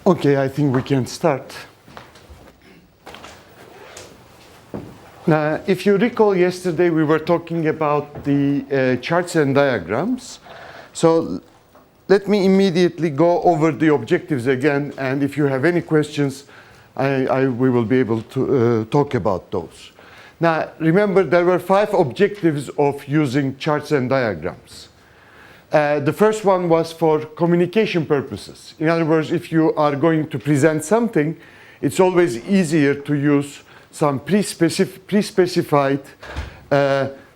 Okay, I think we can start. Now, if you recall yesterday, we were talking about the charts and diagrams. So let me immediately go over the objectives again, and if you have any questions, we will be able to talk about those. Now, remember, there were 5 objectives of using charts and diagrams. The first one was for communication purposes. In other words, if you are going to present something, it's always easier to use some pre-specified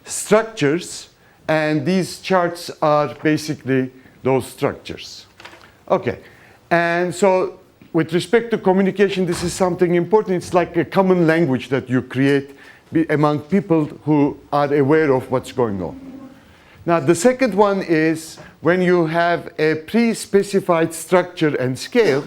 structures, and these charts are basically those structures. Okay, and so with respect to communication, this is something important. It's like a common language that you create among people who are aware of what's going on. Now, the second one is when you have a pre-specified structure and scale,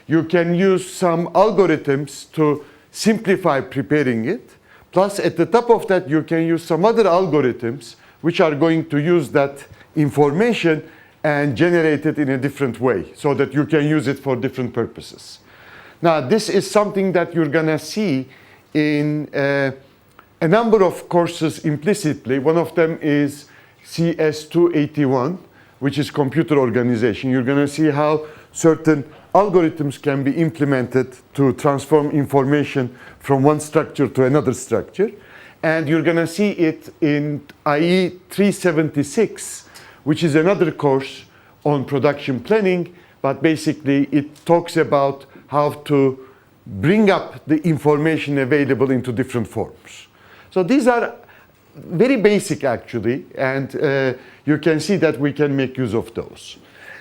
you can use some algorithms to simplify preparing it. Plus, at the top of that, you can use some other algorithms which are going to use that information and generate it in a different way so that you can use it for different purposes. Now, this is something that you're going to see in a number of courses implicitly. One of them is CS281, which is computer organization. You're going to see how certain algorithms can be implemented to transform information from one structure to another structure. And you're going to see it in IE-376, which is another course on production planning, but basically it talks about how to bring up the information available into different forms. So these are very basic, actually, and you can see that we can make use of those.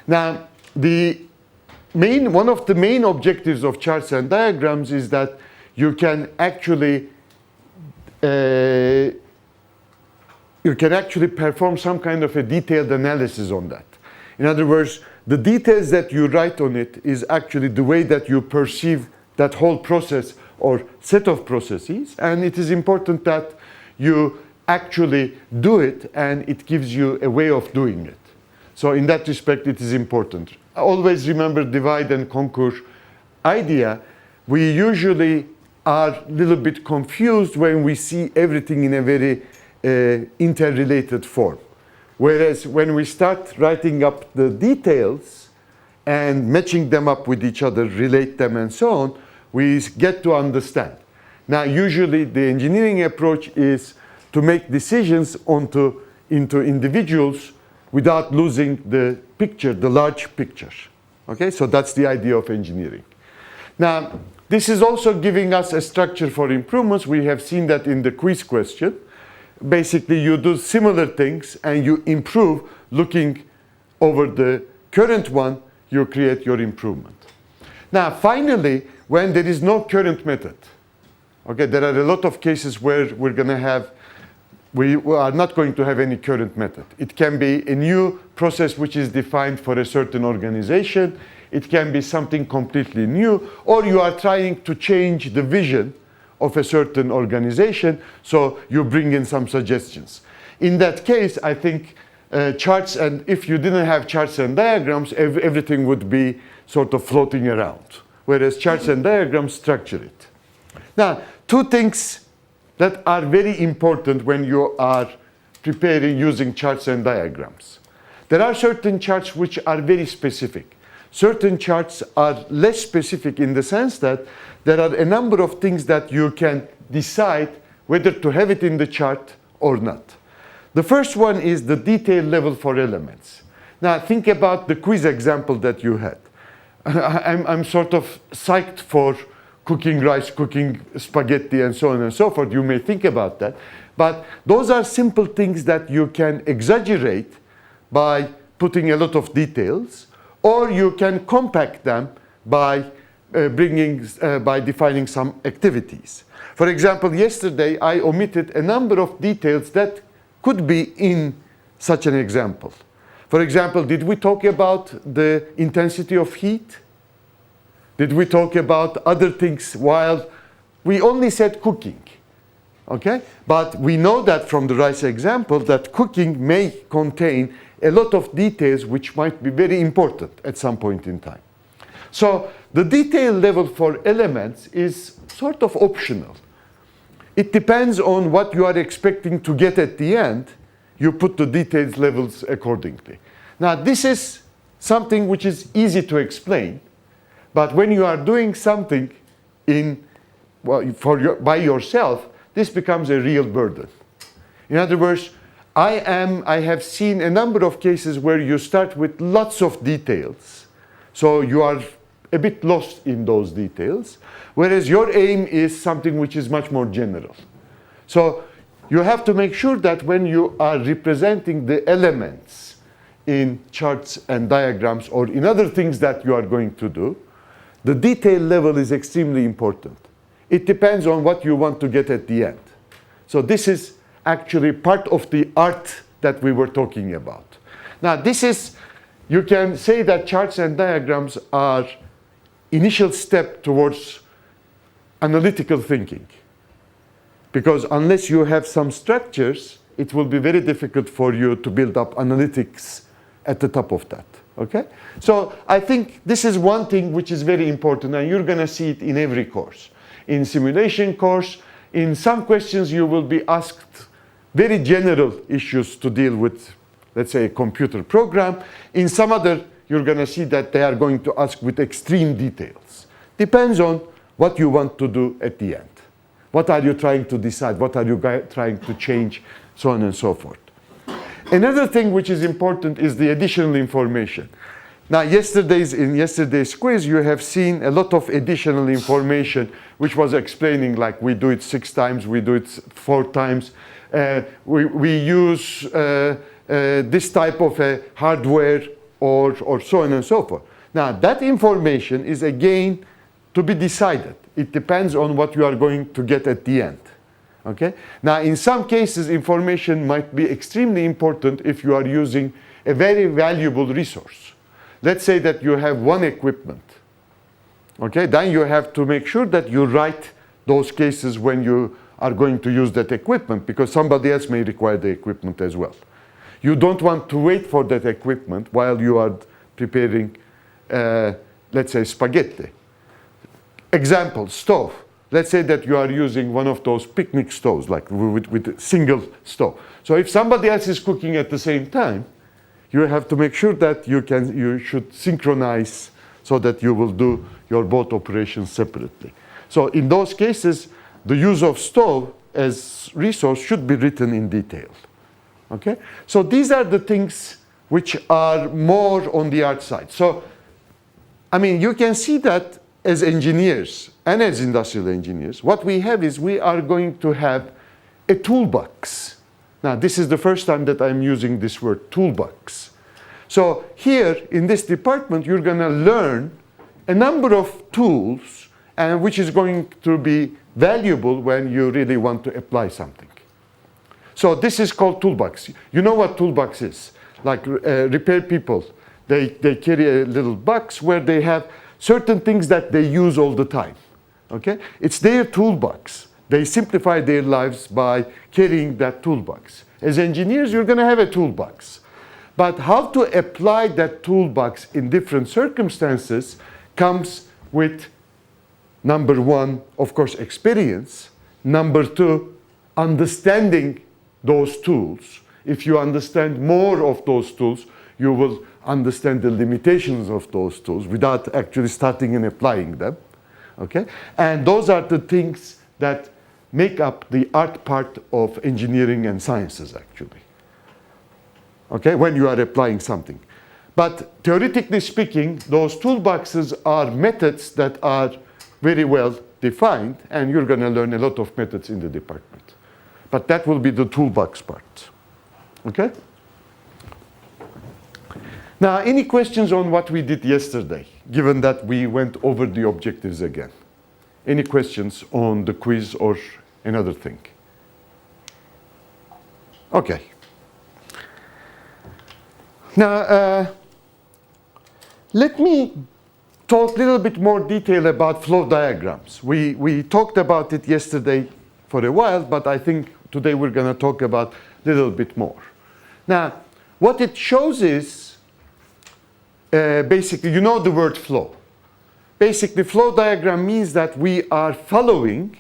Now, one of the main objectives of charts and diagrams is that you can actually perform some kind of a detailed analysis on that. In other words, the details that you write on it is actually the way that you perceive that whole process or set of processes, and it is important that you actually do it, and it gives you a way of doing it. So in that respect, it is important. Always remember divide and conquer idea. We usually are a little bit confused when we see everything in a very interrelated form. Whereas when we start writing up the details and matching them up with each other, relate them and so on, we get to understand. Now, usually the engineering approach is to make decisions into individuals without losing the picture, the large picture. Okay, so that's the idea of engineering. Now, this is also giving us a structure for improvements. We have seen that in the quiz question. Basically, you do similar things and you improve. Looking over the current one, you create your improvement. Now, finally, when there is no current method, okay, there are a lot of cases where we are not going to have any current method. It can be a new process which is defined for a certain organization. It can be something completely new, or you are trying to change the vision of a certain organization, so you bring in some suggestions. In that case, I think charts, and if you didn't have charts and diagrams, everything would be sort of floating around, whereas charts and diagrams structure it. Now, 2 things that are very important when you are preparing using charts and diagrams. There are certain charts which are very specific. Certain charts are less specific in the sense that there are a number of things that you can decide whether to have it in the chart or not. The first one is the detail level for elements. Now, think about the quiz example that you had. I'm sort of psyched for cooking rice, cooking spaghetti, and so on and so forth. You may think about that. But those are simple things that you can exaggerate by putting a lot of details, or you can compact them by defining some activities. For example, yesterday I omitted a number of details that could be in such an example. For example, did we talk about the intensity of heat? Did we talk about other things while we only said cooking? Okay? But we know that from the rice example that cooking may contain a lot of details which might be very important at some point in time. So the detail level for elements is sort of optional. It depends on what you are expecting to get at the end. You put the details levels accordingly. Now, this is something which is easy to explain, but when you are doing something by yourself, this becomes a real burden. In other words, I have seen a number of cases where you start with lots of details, so you are a bit lost in those details, whereas your aim is something which is much more general. So you have to make sure that when you are representing the elements in charts and diagrams or in other things that you are going to do, the detail level is extremely important. It depends on what you want to get at the end. So this is actually part of the art that we were talking about. Now, you can say that charts and diagrams are initial step towards analytical thinking. Because unless you have some structures, it will be very difficult for you to build up analytics at the top of that. Okay? So I think this is one thing which is very important, and you're going to see it in every course. In simulation course, in some questions you will be asked very general issues to deal with, let's say, a computer program. In some other, you're going to see that they are going to ask with extreme details. Depends on what you want to do at the end. What are you trying to decide? What are you trying to change? So on and so forth. Another thing which is important is the additional information. Now, in yesterday's quiz, you have seen a lot of additional information which was explaining, like, we do it 6 times, we do it 4 times. We use this type of hardware or so on and so forth. Now, that information is again to be decided. It depends on what you are going to get at the end. Okay? Now, in some cases, information might be extremely important if you are using a very valuable resource. Let's say that you have one equipment. Okay? Then you have to make sure that you write those cases when you are going to use that equipment, because somebody else may require the equipment as well. You don't want to wait for that equipment while you are preparing, let's say, spaghetti. Example, stove. Let's say that you are using one of those picnic stoves, like with a single stove. So if somebody else is cooking at the same time, you have to make sure that you should synchronize so that you will do your both operations separately. So in those cases, the use of stove as resource should be written in detail. Okay? So these are the things which are more on the art side. So, I mean, you can see that as engineers and as industrial engineers, what we have is we are going to have a toolbox. Now, this is the first time that I'm using this word, toolbox. So here in this department, you're going to learn a number of tools, and which is going to be valuable when you really want to apply something. So this is called toolbox. You know what toolbox is? Like repair people, they carry a little box where they have certain things that they use all the time. Okay? It's their toolbox. They simplify their lives by carrying that toolbox. As engineers, you're going to have a toolbox. But how to apply that toolbox in different circumstances comes with, number one, of course, experience. Number two, understanding those tools. If you understand more of those tools, you will understand the limitations of those tools without actually starting and applying them. Okay? And those are the things that make up the art part of engineering and sciences, actually. Okay? When you are applying something. But theoretically speaking, those toolboxes are methods that are very well defined, and you're going to learn a lot of methods in the department. But that will be the toolbox part. Okay? Now, any questions on what we did yesterday, given that we went over the objectives again? Any questions on the quiz or another thing? Okay. Now, let me talk a little bit more detail about flow diagrams. We talked about it yesterday for a while, but I think today we're going to talk about a little bit more. Now, what it shows is, basically, you know the word flow. basically flow diagram means that we are following,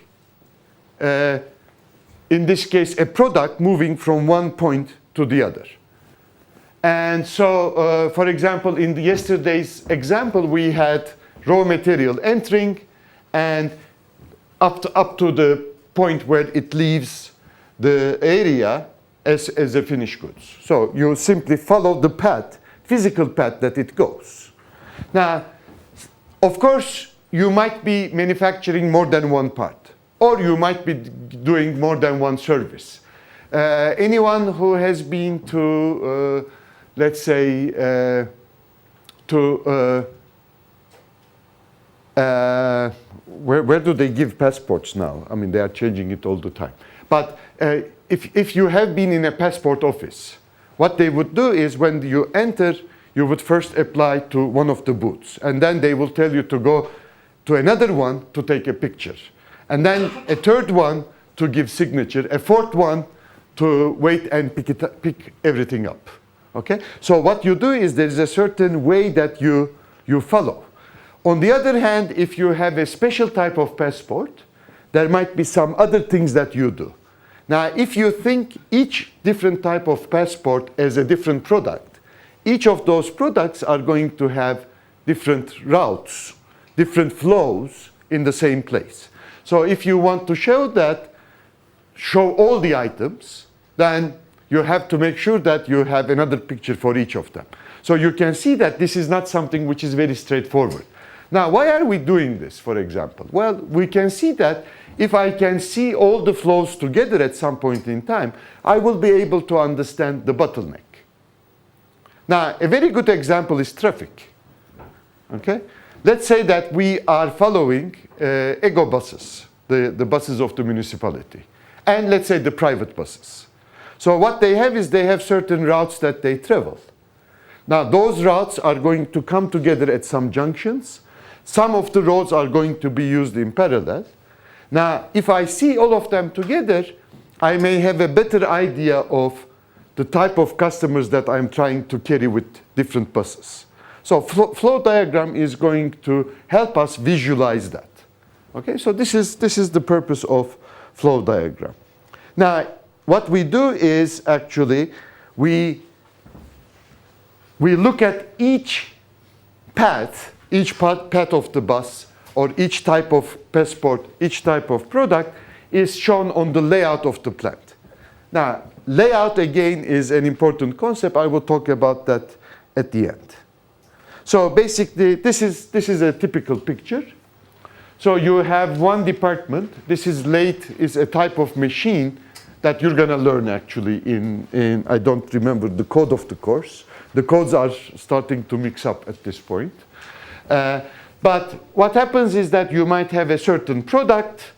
in this case, a product moving from one point to the other. And so, for example, in yesterday's example, we had raw material entering and up to the point where it leaves the area as a finished goods. So you simply follow the path, physical path that it goes. Now, of course, you might be manufacturing more than one part, or you might be doing more than one service. Anyone who has been to, let's say, where do they give passports now? I mean, they are changing it all the time. But if you have been in a passport office, what they would do is when you enter, you would first apply to one of the booths. And then they will tell you to go to another one to take a picture. And then a third one to give signature. A fourth one to wait and pick everything up. Okay? So what you do is there is a certain way that you follow. On the other hand, if you have a special type of passport, there might be some other things that you do. Now, if you think each different type of passport as a different product, each of those products are going to have different routes, different flows in the same place. So if you want to show all the items, then you have to make sure that you have another picture for each of them. So you can see that this is not something which is very straightforward. Now, why are we doing this, for example? Well, we can see that if I can see all the flows together at some point in time, I will be able to understand the bottleneck. Now, a very good example is traffic. Okay? Let's say that we are following ego buses, the buses of the municipality, and let's say the private buses. So what they have is they have certain routes that they travel. Now, those routes are going to come together at some junctions. Some of the roads are going to be used in parallel. Now, if I see all of them together, I may have a better idea of the type of customers that I'm trying to carry with different buses. So flow diagram is going to help us visualize that. Okay, so this is the purpose of flow diagram. Now, what we do is actually we look at each path of the bus, or each type of passport, each type of product is shown on the layout of the plant. Now, layout again is an important concept. I will talk about that at the end. So basically, this is a typical picture. So you have one department. This is a type of machine that you're going to learn actually in I don't remember the code of the course. The codes are starting to mix up at this point. But what happens is that you might have a certain product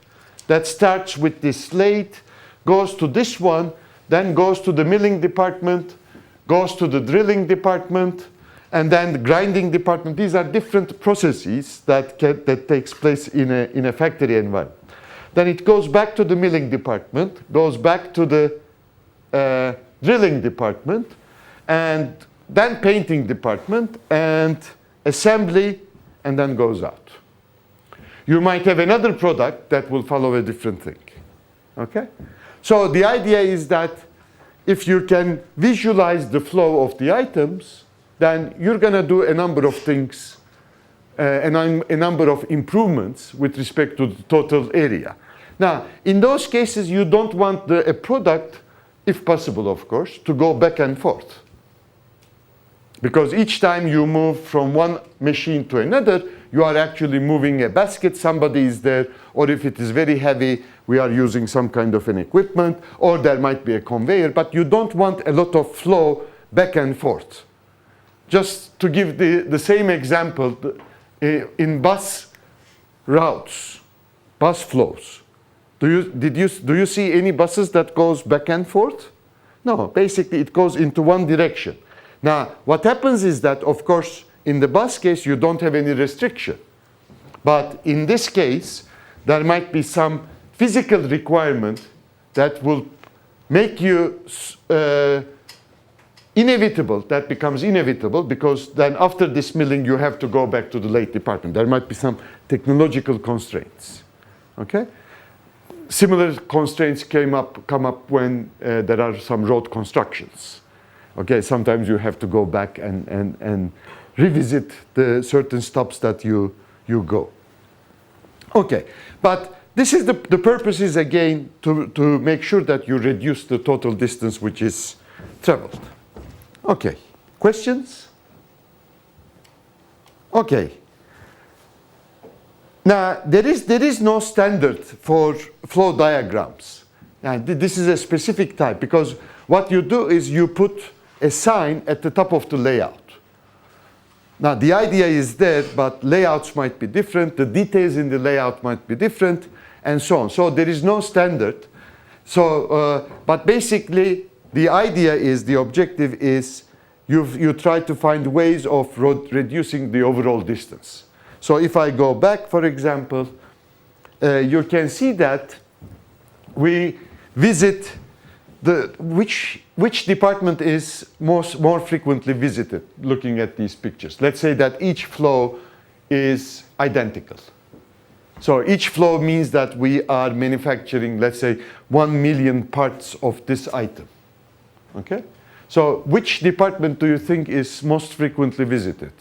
that starts with this lathe, goes to this one, then goes to the milling department, goes to the drilling department, and then the grinding department. These are different processes that takes place in a factory environment. Then it goes back to the milling department, goes back to the drilling department, and then painting department, and assembly, and then goes out. You might have another product that will follow a different thing. Okay? So the idea is that if you can visualize the flow of the items, then you're going to do a number of things, a number of improvements with respect to the total area. Now, in those cases, you don't want a product, if possible, of course, to go back and forth. Because each time you move from one machine to another, you are actually moving a basket, somebody is there, or if it is very heavy, we are using some kind of an equipment, or there might be a conveyor, but you don't want a lot of flow back and forth. Just to give the same example, in bus routes, bus flows, do you see any buses that goes back and forth? No, basically it goes into one direction. Now, what happens is that, of course, in the bus case, you don't have any restriction. But in this case, there might be some physical requirement that will make you inevitable, that becomes inevitable, because then after this milling you have to go back to the late department. There might be some technological constraints. Okay? Similar constraints come up when there are some road constructions. Okay, sometimes you have to go back and revisit the certain stops that you go. Okay, but this is the purpose is again to make sure that you reduce the total distance which is traveled. Okay, questions? Okay. Now, there is no standard for flow diagrams. And this is a specific type, because what you do is you put a sign at the top of the layout. Now, the idea is there, but layouts might be different, the details in the layout might be different, and so on. So there is no standard. So, but basically, the idea is, the objective is, you try to find ways of reducing the overall distance. So if I go back, for example, you can see that we visit which department is more frequently visited, looking at these pictures. Let's say that each flow is identical. So each flow means that we are manufacturing, let's say, 1 million parts of this item. Okay? So which department do you think is most frequently visited?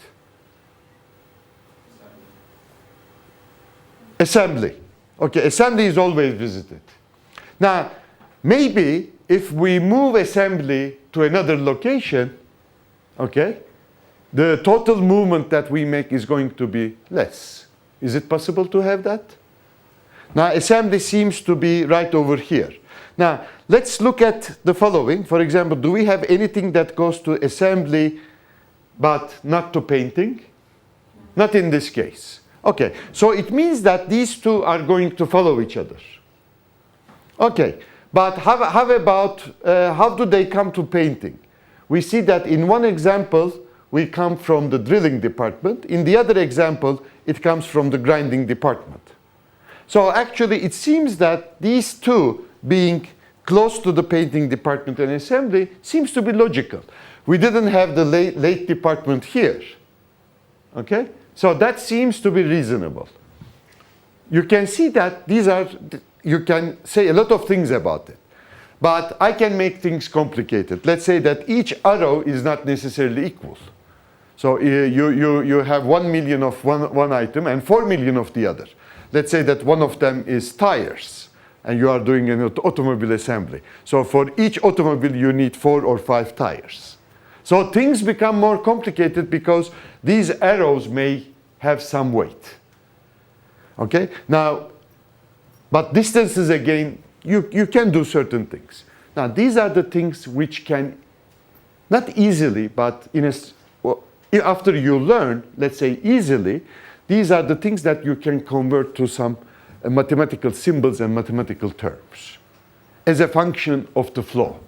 Assembly. Okay, assembly is always visited. Now, maybe if we move assembly to another location, okay, the total movement that we make is going to be less. Is it possible to have that? Now, assembly seems to be right over here. Now, let's look at the following. For example, do we have anything that goes to assembly but not to painting? Not in this case. Okay, so it means that these two are going to follow each other. Okay, but how about, how do they come to painting? We see that in one example, we come from the drilling department. In the other example, it comes from the grinding department. So actually, it seems that these two being close to the painting department and assembly seems to be logical. We didn't have the late department here. Okay? So that seems to be reasonable. You can see that these are, you can say a lot of things about it. But I can make things complicated. Let's say that each arrow is not necessarily equal. So you have 1 million of one item and 4 million of the other. Let's say that one of them is tires, and you are doing an automobile assembly. So for each automobile, you need 4 or 5 tires. So things become more complicated because these arrows may have some weight. Okay? Now, but distances again, you can do certain things. Now, these are the things which can, not easily, but after you learn, let's say easily, these are the things that you can convert to some mathematical symbols and mathematical terms as a function of the flow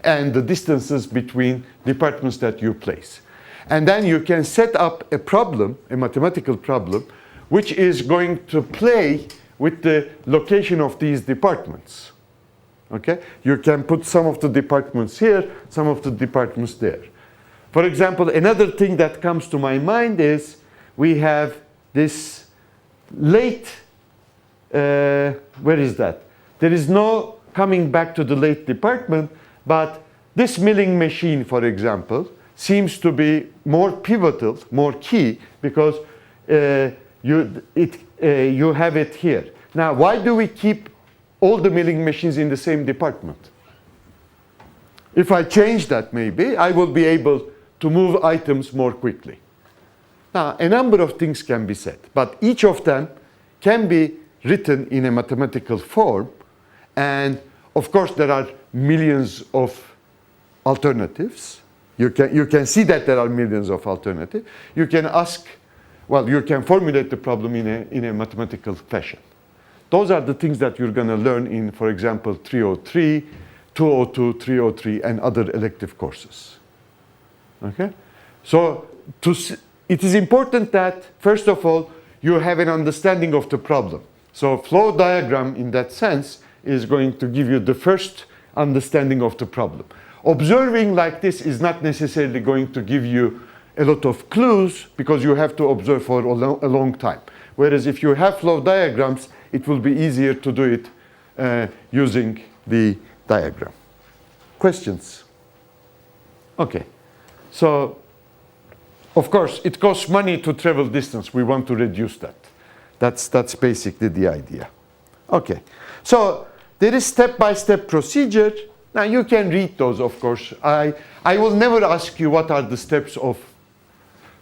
and the distances between departments that you place. And then you can set up a problem, a mathematical problem, which is going to play with the location of these departments. Okay? You can put some of the departments here, some of the departments there. For example, another thing that comes to my mind is we have this late, where is that? There is no coming back to the late department, but this milling machine, for example, seems to be more pivotal, more key, because you have it here. Now, why do we keep all the milling machines in the same department? If I change that, maybe, I will be able to move items more quickly. Now, a number of things can be said, but each of them can be written in a mathematical form, and of course there are millions of alternatives. You can see that there are millions of alternatives. You can ask, well, you can formulate the problem in a mathematical fashion. Those are the things that you're going to learn in, for example, 303, 202, 303, and other elective courses. Okay? So it is important that, first of all, you have an understanding of the problem. So flow diagram, in that sense, is going to give you the first understanding of the problem. Observing like this is not necessarily going to give you a lot of clues because you have to observe for a long time. Whereas if you have flow diagrams, it will be easier to do it using the diagram. Questions? Okay. So, of course, it costs money to travel distance. We want to reduce that. That's basically the idea. Okay. So, there is step-by-step procedure. Now, you can read those, of course. I will never ask you what are the steps of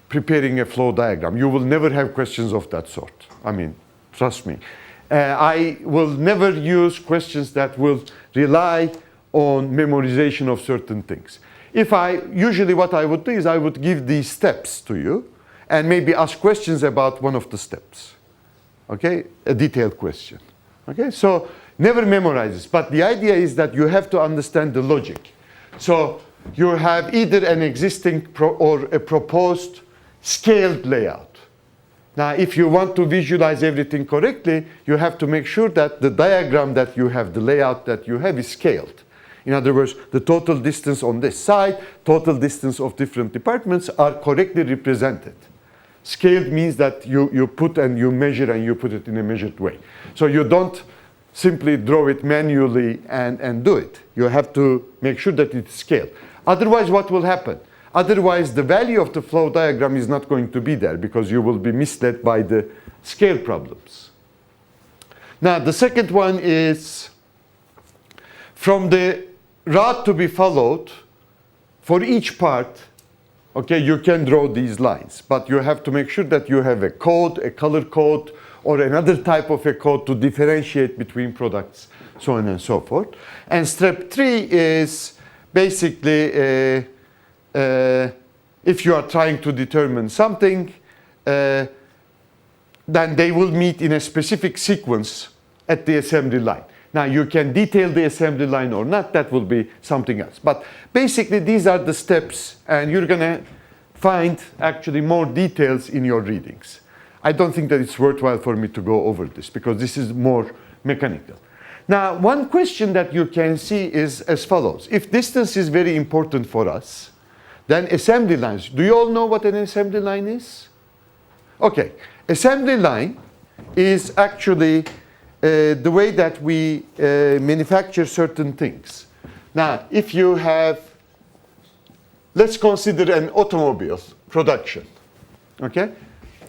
preparing a flow diagram. You will never have questions of that sort. I mean, trust me. I will never use questions that will rely on memorization of certain things. Usually what I would do is I would give these steps to you and maybe ask questions about one of the steps. Okay? A detailed question. Okay? So never memorize this. But the idea is that you have to understand the logic. So you have either an existing or a proposed scaled layout. Now, if you want to visualize everything correctly, you have to make sure that the diagram that you have, the layout that you have is scaled. In other words, the total distance on this side, total distance of different departments are correctly represented. Scaled means that you put and you measure and you put it in a measured way. So you don't simply draw it manually and do it. You have to make sure that it's scaled. Otherwise, what will happen? Otherwise, the value of the flow diagram is not going to be there because you will be misled by the scale problems. Now, the second one is from the route to be followed for each part, okay, you can draw these lines, but you have to make sure that you have a code, a color code, or another type of a code to differentiate between products, so on and so forth. And step 3 is basically if you are trying to determine something, then they will meet in a specific sequence at the assembly line. Now, you can detail the assembly line or not, that will be something else. But basically, these are the steps, and you're going to find actually more details in your readings. I don't think that it's worthwhile for me to go over this because this is more mechanical. Now, one question that you can see is as follows. If distance is very important for us, then assembly lines. Do you all know what an assembly line is? Okay. Assembly line is actually the way that we manufacture certain things. Now, if you have, let's consider an automobile production, okay?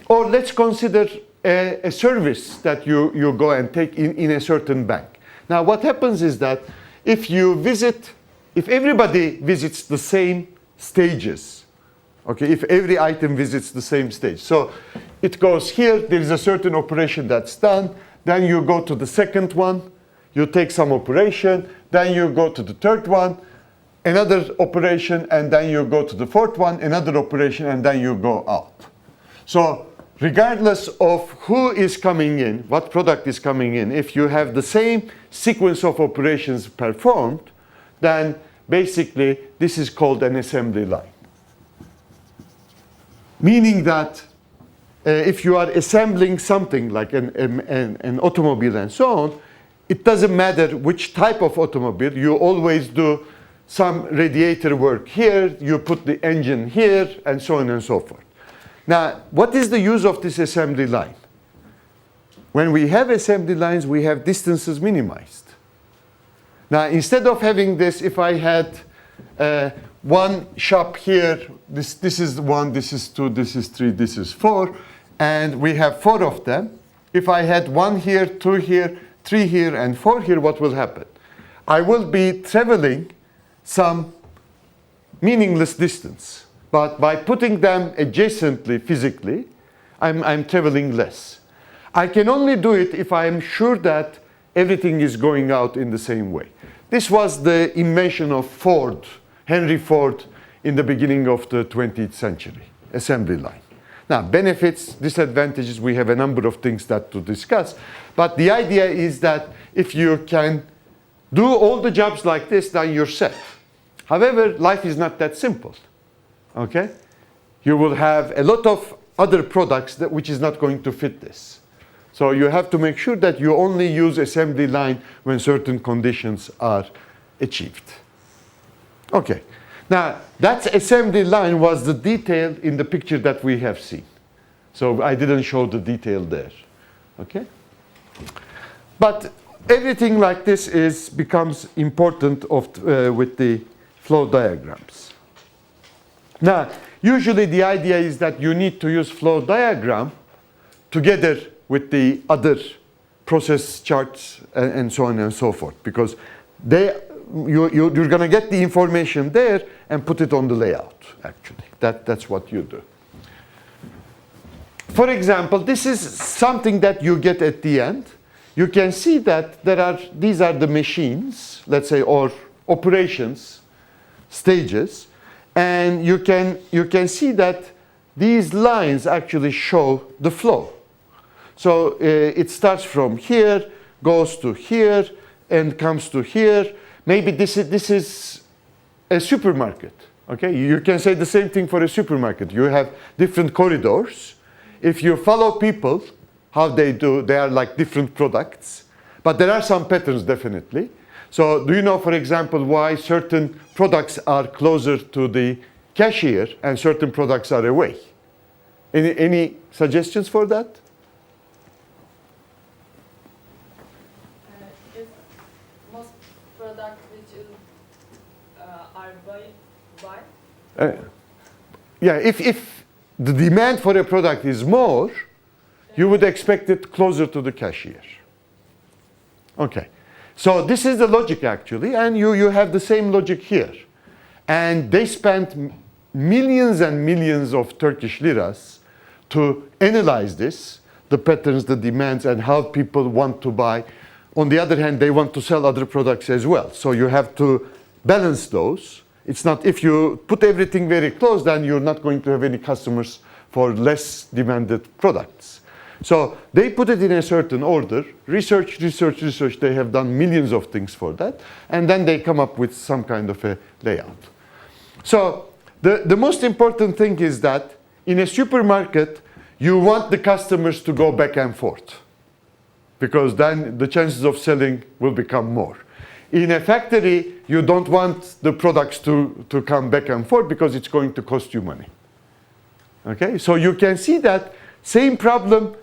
Or let's consider a service that you go and take in a certain bank. Now, what happens is that if everybody visits the same stages, okay, if every item visits the same stage. So it goes here, there is a certain operation that's done, then you go to the second one, you take some operation, then you go to the third one, another operation, and then you go to the fourth one, another operation, and then you go out. So regardless of who is coming in, what product is coming in, if you have the same sequence of operations performed, then basically this is called an assembly line. Meaning that if you are assembling something like an automobile and so on, it doesn't matter which type of automobile, you always do some radiator work here, you put the engine here, and so on and so forth. Now, what is the use of this assembly line? When we have assembly lines, we have distances minimized. Now, instead of having this, if I had one shop here, this is 1, this is 2, this is 3, this is 4, and we have 4 of them. If I had 1 here, 2 here, 3 here, and 4 here, what will happen? I will be traveling some meaningless distance. But by putting them adjacently physically, I'm traveling less. I can only do it if I am sure that everything is going out in the same way. This was the invention of Ford, Henry Ford, in the beginning of the 20th century, assembly line. Now, benefits, disadvantages, we have a number of things that to discuss. But the idea is that if you can do all the jobs like this, then you're set. However, life is not that simple. Okay? You will have a lot of other products which is not going to fit this. So you have to make sure that you only use assembly line when certain conditions are achieved. Okay. Now, that assembly line was the detail in the picture that we have seen. So I didn't show the detail there. Okay? But everything like this becomes important with the flow diagrams. Now, usually the idea is that you need to use flow diagram together with the other process charts and so on and so forth, because you're going to get the information there and put it on the layout, actually. That's what you do. For example, this is something that you get at the end. You can see that these are the machines, let's say, or operations, stages, and you can see that these lines actually show the flow. So it starts from here, goes to here, and comes to here. Maybe this is a supermarket. Okay, you can say the same thing for a supermarket. You have different corridors. If you follow people, how they do, they are like different products. But there are some patterns, definitely. So do you know, for example, why certain products are closer to the cashier and certain products are away? Any suggestions for that? If most products which are buy? Yeah, if the demand for a product is more, you would expect it closer to the cashier. Okay. So this is the logic, actually, and you have the same logic here. And they spent millions and millions of Turkish liras to analyze this, the patterns, the demands, and how people want to buy. On the other hand, they want to sell other products as well. So you have to balance those. It's not, if you put everything very close, then you're not going to have any customers for less demanded products. So they put it in a certain order, research. They have done millions of things for that. And then they come up with some kind of a layout. So the most important thing is that in a supermarket, you want the customers to go back and forth, because then the chances of selling will become more. In a factory, you don't want the products to come back and forth because it's going to cost you money. Okay? So you can see that same problem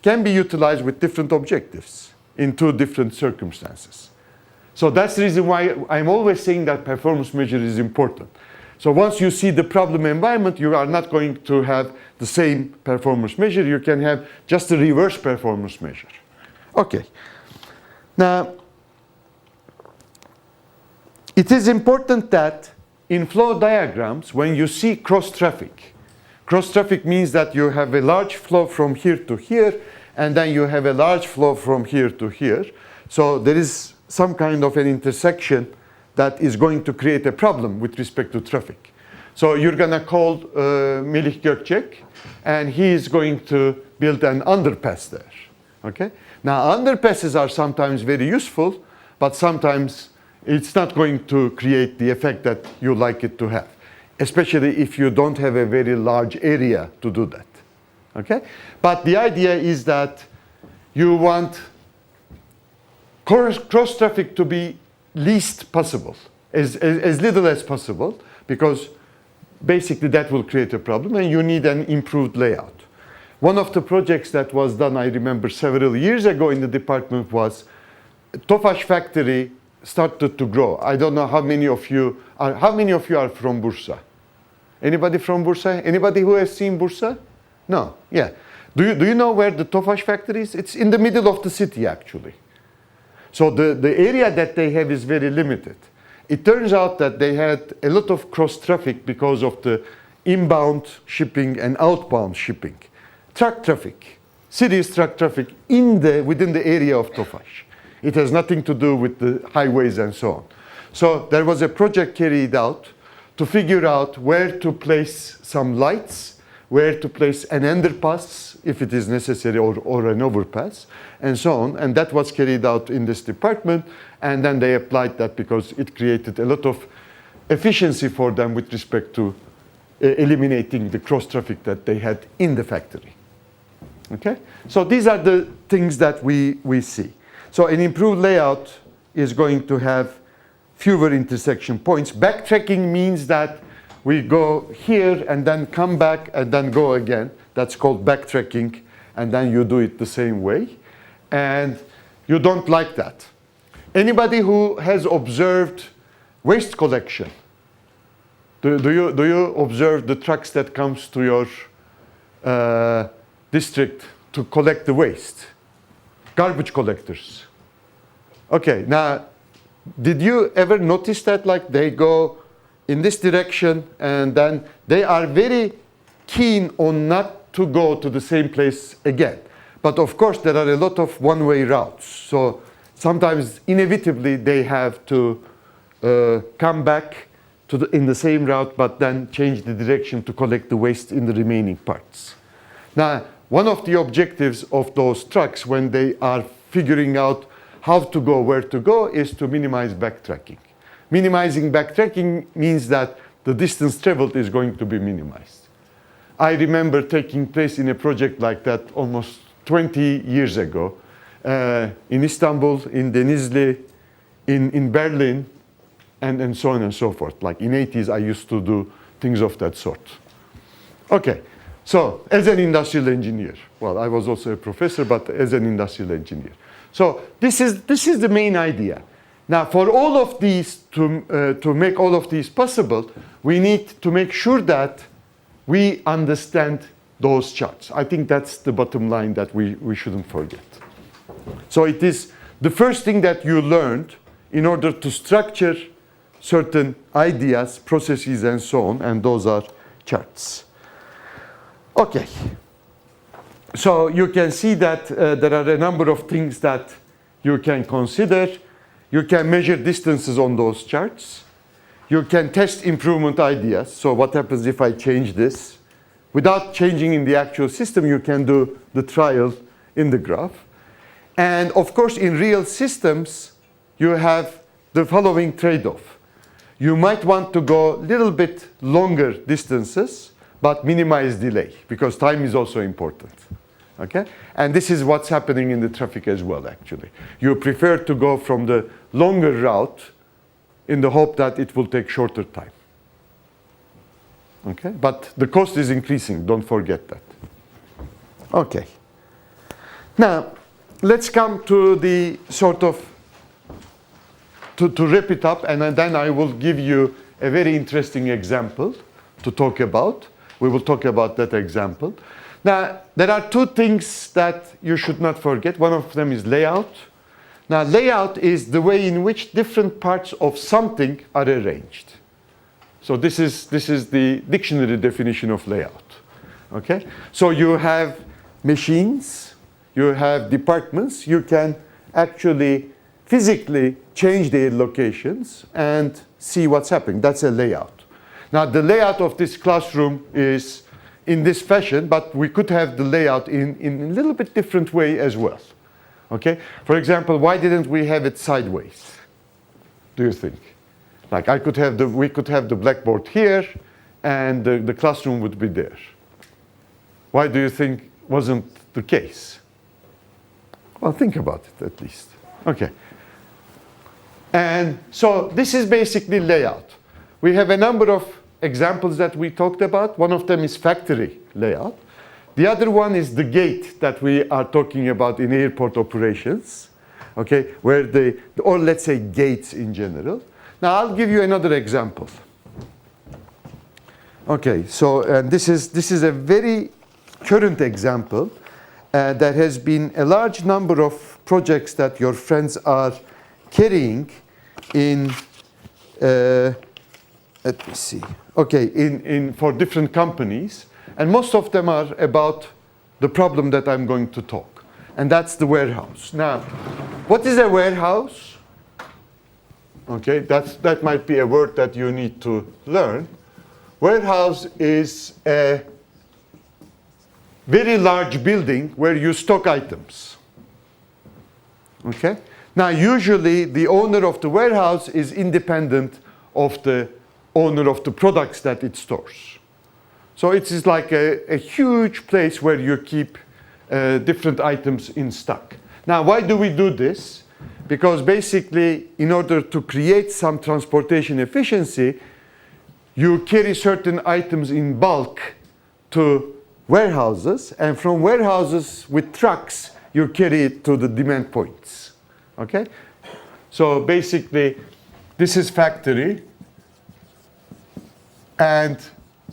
can be utilized with different objectives in two different circumstances. So that's the reason why I'm always saying that performance measure is important. So once you see the problem environment, you are not going to have the same performance measure. You can have just the reverse performance measure. Okay. Now, it is important that in flow diagrams, when you see cross-traffic means that you have a large flow from here to here, and then you have a large flow from here to here. So there is some kind of an intersection that is going to create a problem with respect to traffic. So you're going to call Melih Gökçek, and he is going to build an underpass there. Okay? Now, underpasses are sometimes very useful, but sometimes it's not going to create the effect that you like it to have, especially if you don't have a very large area to do that. Okay? But the idea is that you want cross-traffic to be least possible, as little as possible, because basically that will create a problem, and you need an improved layout. One of the projects that was done, I remember several years ago in the department, was Tofaş factory started to grow. I don't know how many of you are from Bursa? Anybody from Bursa? Anybody who has seen Bursa? No, yeah. Do you know where the Tofaş factory is? It's in the middle of the city, actually. So the area that they have is very limited. It turns out that they had a lot of cross-traffic because of the inbound shipping and outbound shipping. Truck traffic, serious truck traffic within the area of Tofaş. It has nothing to do with the highways and so on. So there was a project carried out to figure out where to place some lights, where to place an underpass if it is necessary, or an overpass, and so on. And that was carried out in this department, and then they applied that because it created a lot of efficiency for them with respect to eliminating the cross-traffic that they had in the factory. Okay? So these are the things that we see. So an improved layout is going to have fewer intersection points. Backtracking means that we go here and then come back and then go again. That's called backtracking, and then you do it the same way. And you don't like that. Anybody who has observed waste collection, do you observe the trucks that comes to your district to collect the waste? Garbage collectors. Okay, now, did you ever notice that, like, they go in this direction and then they are very keen on not to go to the same place again? But of course, there are a lot of one-way routes. So sometimes, inevitably, they have to come back to in the same route, but then change the direction to collect the waste in the remaining parts. Now, one of the objectives of those trucks when they are figuring out how to go, where to go, is to minimize backtracking. Minimizing backtracking means that the distance traveled is going to be minimized. I remember taking place in a project like that almost 20 years ago in Istanbul, in Denizli, in Berlin, and so on and so forth. Like in 80s, I used to do things of that sort. Okay, so as an industrial engineer, well, I was also a professor, but as an industrial engineer. So this is the main idea. Now, for all of these, to make all of these possible, we need to make sure that we understand those charts. I think that's the bottom line that we shouldn't forget. So it is the first thing that you learned in order to structure certain ideas, processes, and so on, and those are charts. Okay. So you can see that there are a number of things that you can consider. You can measure distances on those charts. You can test improvement ideas. So what happens if I change this? Without changing in the actual system, you can do the trial in the graph. And of course, in real systems, you have the following trade-off. You might want to go a little bit longer distances, but minimize delay, because time is also important. Okay? And this is what's happening in the traffic as well, actually. You prefer to go from the longer route in the hope that it will take shorter time. Okay? But the cost is increasing, don't forget that. Okay. Now, let's come to the sort of, to wrap it up, and then I will give you a very interesting example to talk about. We will talk about that example. Now, there are two things that you should not forget. One of them is layout. Now, layout is the way in which different parts of something are arranged. So this is the dictionary definition of layout. Okay? So you have machines, you have departments, you can actually physically change their locations and see what's happening. That's a layout. Now, the layout of this classroom is in this fashion, but we could have the layout in a little bit different way as well. Okay? For example, why didn't we have it sideways? Do you think? Like we could have the blackboard here, and the classroom would be there. Why do you think wasn't the case? Well, think about it at least. Okay. And so this is basically layout. We have a number of examples that we talked about. One of them is factory layout. The other one is the gate that we are talking about in airport operations, okay, where or let's say gates in general. Now, I'll give you another example. Okay, so this is a very current example. There has been a large number of projects that your friends are carrying in, let me see, okay, for different companies. And most of them are about the problem that I'm going to talk. And that's the warehouse. Now, what is a warehouse? Okay, that might be a word that you need to learn. Warehouse is a very large building where you stock items. Okay? Now, usually the owner of the warehouse is independent of the owner of the products that it stores. So it is like a huge place where you keep different items in stock. Now, why do we do this? because basically, in order to create some transportation efficiency, you carry certain items in bulk to warehouses, and from warehouses with trucks, you carry it to the demand points. Okay? So basically, this is factory, and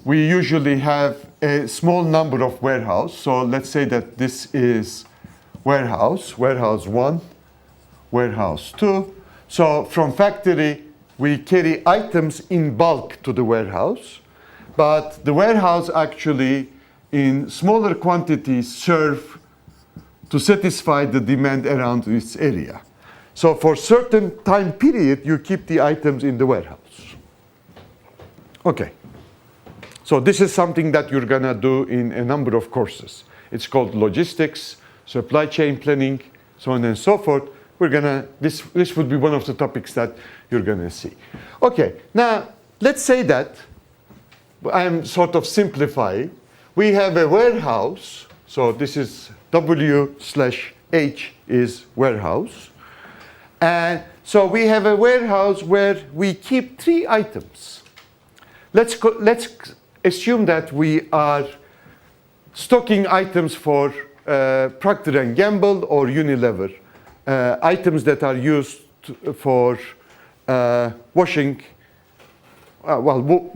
we usually have a small number of warehouse. So let's say that this is warehouse 1, warehouse 2. So from factory, we carry items in bulk to the warehouse, but the warehouse actually in smaller quantities serve to satisfy the demand around this area. So for certain time period, you keep the items in the warehouse. Okay. So this is something that you're gonna do in a number of courses. It's called logistics, supply chain planning, so on and so forth. This would be one of the topics that you're gonna see. Okay, now let's say that, I'm sort of simplifying. We have a warehouse, so this is W/H is warehouse. And so we have a warehouse where we keep 3 items. Let's assume that we are stocking items for Procter & Gamble or Unilever, items that are used for washing,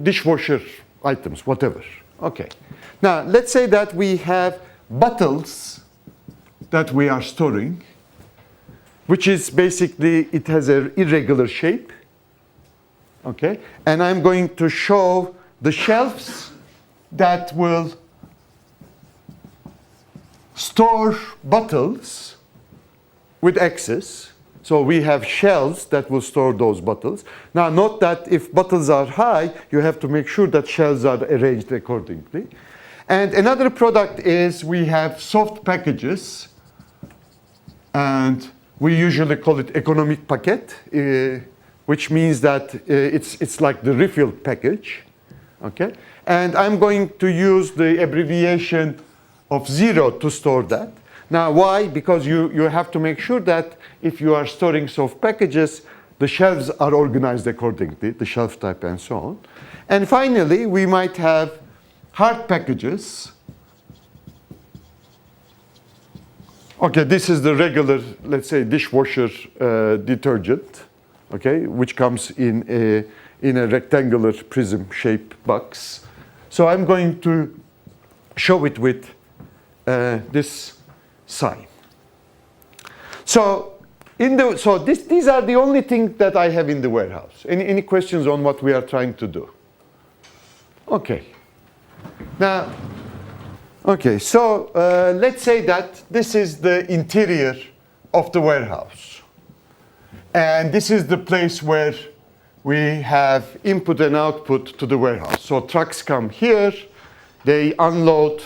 dishwasher items, whatever. Okay. Now, let's say that we have bottles that we are storing, which is basically, it has an irregular shape. Okay. And I'm going to show the shelves that will store bottles with excess. So we have shelves that will store those bottles. Now note that if bottles are high, you have to make sure that shelves are arranged accordingly. And another product is we have soft packages, and we usually call it economic packet, which means that it's like the refill package. Okay? And I'm going to use the abbreviation of 0 to store that. Now, why? Because you have to make sure that if you are storing soft packages, the shelves are organized accordingly, the shelf type and so on. And finally, we might have hard packages. Okay, this is the regular, let's say, dishwasher detergent, okay, which comes in a rectangular prism shape box. So I'm going to show it with this sign. So these are the only things that I have in the warehouse. Any questions on what we are trying to do? Okay. Now, okay, so let's say that this is the interior of the warehouse. And this is the place where we have input and output to the warehouse. So trucks come here, they unload,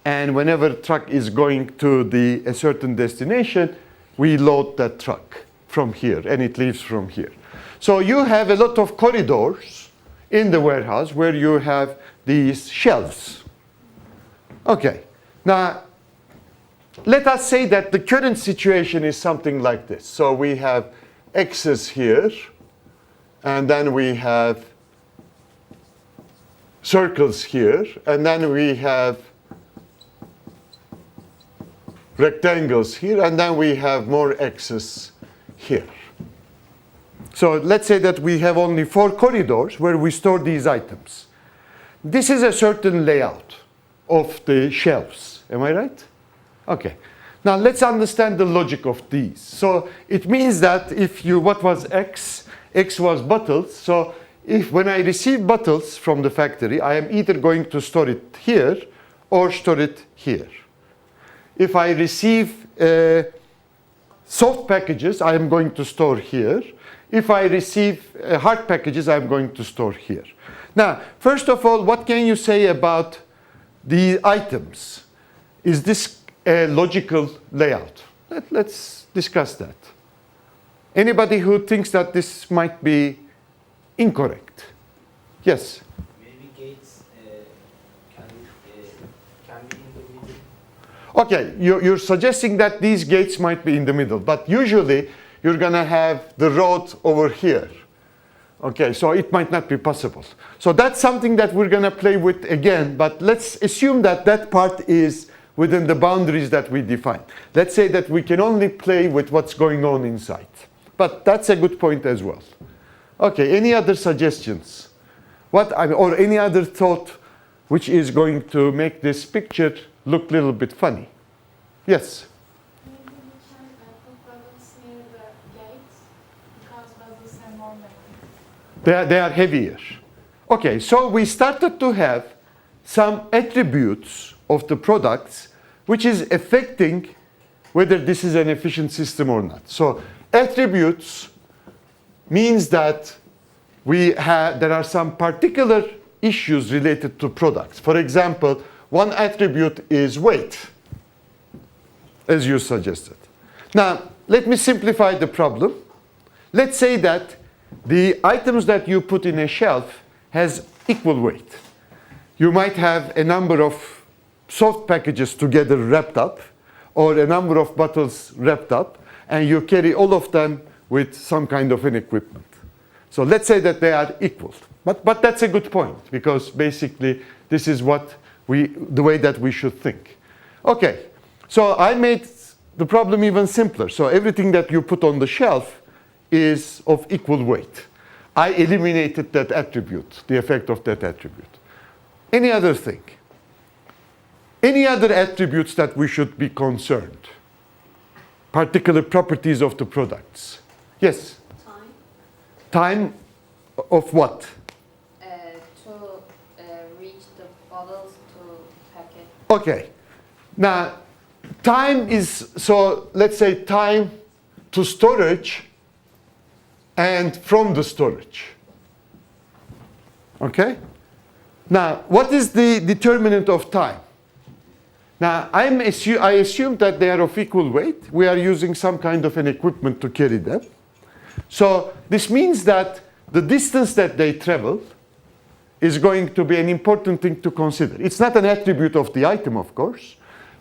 and whenever a truck is going to a certain destination, we load that truck from here, and it leaves from here. So you have a lot of corridors in the warehouse where you have these shelves. Okay, now let us say that the current situation is something like this. So we have X's here, and then we have circles here, and then we have rectangles here, and then we have more X's here. So let's say that we have only 4 corridors where we store these items. This is a certain layout of the shelves. Am I right? Okay. Now let's understand the logic of these. So it means that what was X? X was bottles. So when I receive bottles from the factory, I am either going to store it here or store it here. If I receive soft packages, I am going to store here. If I receive hard packages, I'm going to store here. Now, first of all, what can you say about the items? Is this a logical layout? Let's discuss that. Anybody who thinks that this might be incorrect? Yes? Maybe gates can be in the middle. Okay, you're suggesting that these gates might be in the middle, but usually you're going to have the road over here. Okay, so it might not be possible. So that's something that we're going to play with again, but let's assume that that part is within the boundaries that we define. Let's say that we can only play with what's going on inside. But that's a good point as well. Okay, any other suggestions? Or any other thought which is going to make this picture look a little bit funny? Yes? Maybe we can put bubbles near the gates because bubbles are more magnetic. They are heavier. Okay, so we started to have some attributes of the products which is affecting whether this is an efficient system or not. So attributes means that there are some particular issues related to products. For example, one attribute is weight, as you suggested. Now, let me simplify the problem. Let's say that the items that you put in a shelf has equal weight. You might have a number of soft packages together wrapped up, or a number of bottles wrapped up, and you carry all of them with some kind of an equipment. So let's say that they are equal. But that's a good point, because basically this is the way that we should think. Okay, so I made the problem even simpler. So everything that you put on the shelf is of equal weight. I eliminated that attribute, the effect of that attribute. Any other thing? Any other attributes that we should be concerned? Particular properties of the products? Yes? Time of what? To reach the bottles to pack it. Okay. Now, time is, so let's say time to storage and from the storage. Okay? Now, what is the determinant of time? Now, I assume that they are of equal weight. We are using some kind of an equipment to carry them. So this means that the distance that they travel is going to be an important thing to consider. It's not an attribute of the item, of course.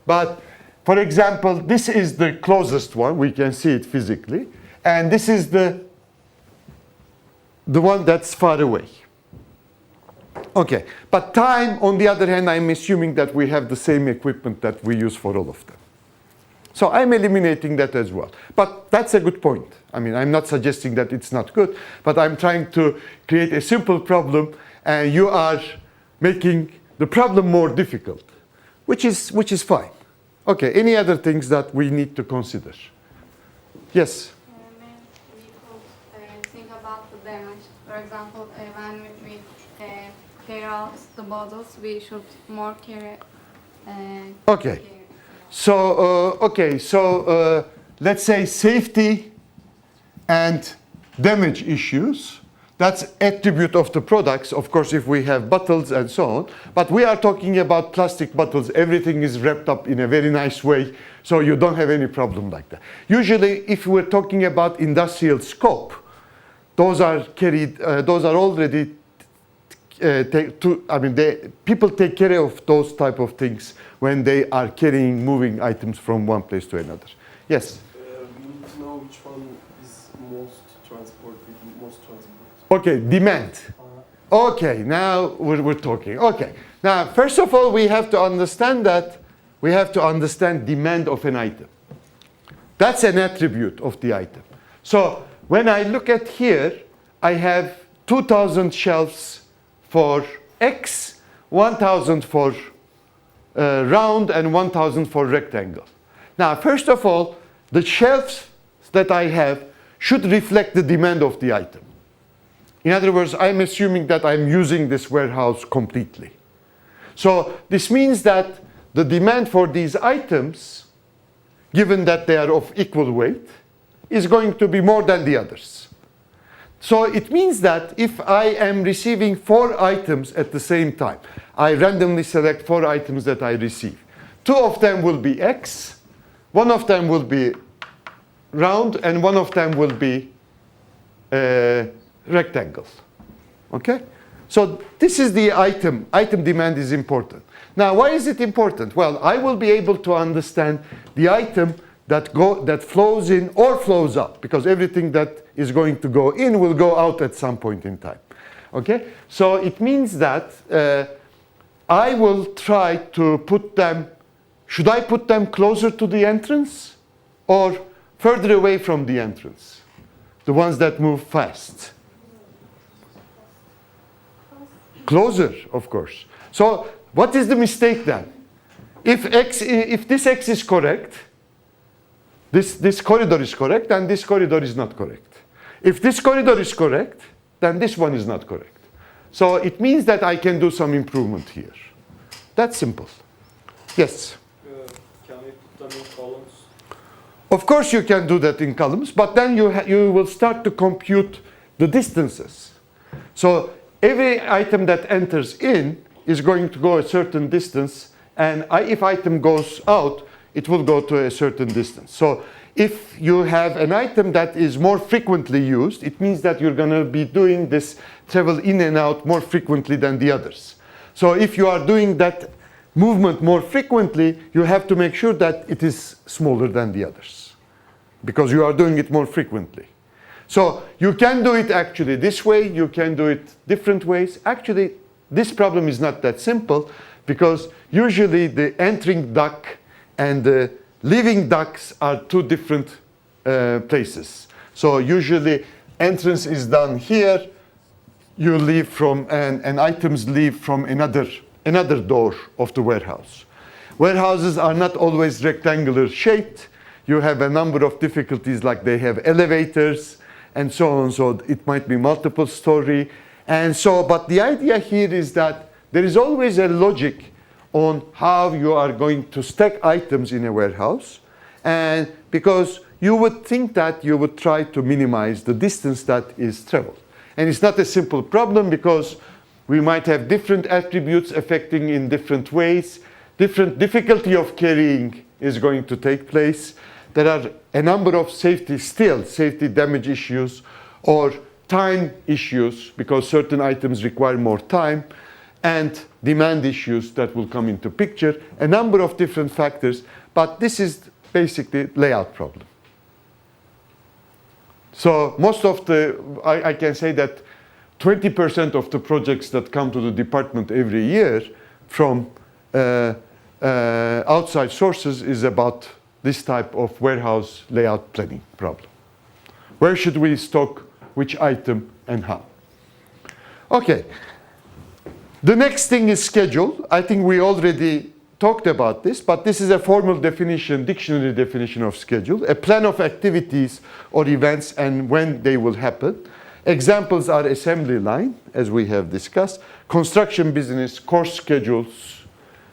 But, for example, this is the closest one. We can see it physically. And this is the one that's far away. Okay. But time, on the other hand, I'm assuming that we have the same equipment that we use for all of them. So I'm eliminating that as well. But that's a good point. I mean, I'm not suggesting that it's not good, but I'm trying to create a simple problem, and you are making the problem more difficult, which is fine. Okay, any other things that we need to consider? Yes? Maybe we could think about the damage. For example, when we carry out the bottles, we should more carry. Okay. So, let's say safety and damage issues. That's attribute of the products, of course, if we have bottles and so on. But we are talking about plastic bottles. Everything is wrapped up in a very nice way, so you don't have any problem like that. Usually, if we're talking about industrial scope, those are carried. Those are already. People take care of those type of things when they are carrying, moving items from one place to another. Yes? We need to know which one is most transport. Okay, demand. Okay, now we're talking. Okay, now first of all, we have to understand demand of an item. That's an attribute of the item. So when I look at here, I have 2,000 shelves for X, 1,000 for round, and 1,000 for rectangle. Now, first of all, the shelves that I have should reflect the demand of the item. In other words, I'm assuming that I'm using this warehouse completely. So this means that the demand for these items, given that they are of equal weight, is going to be more than the others. So it means that if I am receiving 4 items at the same time, I randomly select 4 items that I receive. 2 of them will be X, 1 of them will be round, and 1 of them will be rectangle. Okay? So this is the item. Item demand is important. Now, why is it important? Well, I will be able to understand the item that flows in or flows out, because everything that is going to go in will go out at some point in time. Okay? So it means that I will try to put them, should I put them closer to the entrance or further away from the entrance? The ones that move fast. Closer, of course. So what is the mistake then? If this x is correct, this corridor is correct, and this corridor is not correct. If this corridor is correct, then this one is not correct. So it means that I can do some improvement here. That's simple. Yes? Can we put them in columns? Of course you can do that in columns, but then you will start to compute the distances. So every item that enters in is going to go a certain distance, and if item goes out, it will go to a certain distance. So if you have an item that is more frequently used, it means that you're going to be doing this travel in and out more frequently than the others. So if you are doing that movement more frequently, you have to make sure that it is smaller than the others, because you are doing it more frequently. So you can do it actually this way, you can do it different ways. Actually, this problem is not that simple, because usually the entering duct and the leaving ducts are two different places. So usually entrance is done here, you leave from, and items leave from another door of the warehouse. Warehouses are not always rectangular shaped. You have a number of difficulties, like they have elevators and so on, so it might be multiple story. And so, but the idea here is that there is always a logic on how you are going to stack items in a warehouse, and because you would think that you would try to minimize the distance that is traveled. And it's not a simple problem, because we might have different attributes affecting in different ways. Different difficulty of carrying is going to take place. There are a number of safety damage issues or time issues, because certain items require more time, and demand issues that will come into picture, a number of different factors, but this is basically layout problem. So most of I can say that 20% of the projects that come to the department every year from outside sources is about this type of warehouse layout planning problem. Where should we stock which item and how? Okay. The next thing is schedule. I think we already talked about this, but this is a formal definition, dictionary definition of schedule, a plan of activities or events and when they will happen. Examples are assembly line, as we have discussed, construction business, course schedules,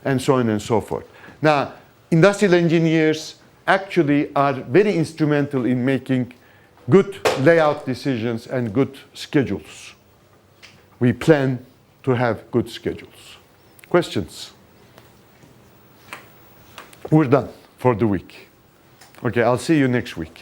and so on and so forth. Now, industrial engineers actually are very instrumental in making good layout decisions and good schedules. We plan to have good schedules. Questions? We're done for the week. Okay, I'll see you next week.